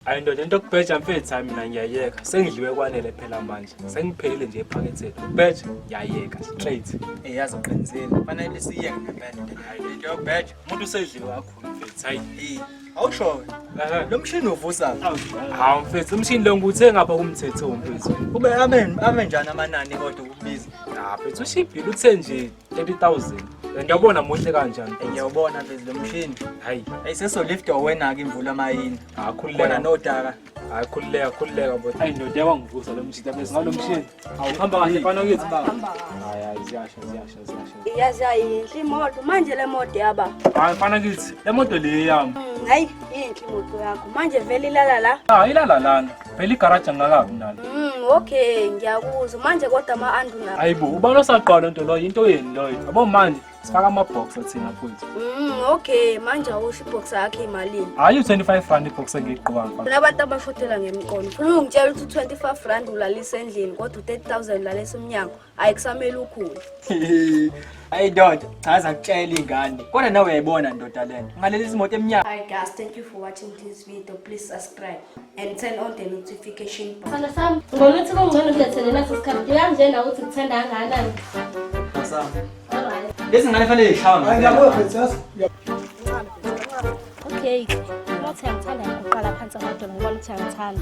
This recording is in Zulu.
Ayindoda into yokubheja mfethu mina ngiyayeka. Sengidliwe kwanele phela manje. Sengiphelile nje ephaketheni. Ukubheja ngiyayeka straight. Yazi uqinisile. Kufanele siyeke ngempela Hayi into yokubheja umuntu usedliwe kakhulu mfethu. Hayi. Awusho. Lo mshini uvusa. Hawu mfethu umshini lo nguthe ngapha kumthetho mfethu. Kube ame njani amanani kodwa ukubiza? Mfethu ushibhile uthe nje 30,000. Ngiyabona muhle kanjani. Ngiyawubona mfethu lo mshini. Hayi. Seso lift wena ke imvula amayini. Khululeka Khona nodaka. Hayi khululeka but hayi ndoda yakwangivusa lo mshini bese ngalo mshini. Awuhamba kahle fana kithi. Hayi ziyasha. Yazi ayinhle imoto manje le moto yaba. Hayi fana kithi. Le moto le yami. Hayi inhle imoto yakho manje vele ilala la. Ilala lana. Phela igaraji angakabi nalo. Okay ngiyakuzwa manje kodwa ama-anduna. Hayibo ubalo saqala into lo into yeni loyo. Yabo manje sifaka ama-box athina futhi. Okay manje awusho i-box yakhe imalini. Hayi u25 ibox engiyiqhubanga. Kunabantu abashotela ngemiqondo. Ufuna ungitshela ukuthi u25 ulalisa endlini kodwa u30,000 ulalisa umnyango. Ayikusamele ukhulu. Hayi ndoda, chaza kutshela ingane. Kodwa nawe uyayibona ndoda lento. Ngalelisa imoto eminyaka. Hi guys, thank you for watching this video. Please subscribe and turn on the notification bell. Khona sami ngibona ukuthi kungcono kulethele naso sikhathi kanjena ukuthi kuthanda kangakanani. Sasa. Lesi ngane fanele ishawa. Hayi ngiyabona princess. Okay. Ngathi ngithanda ukuqala phansi amadolo ngibona ukuthi angithanda.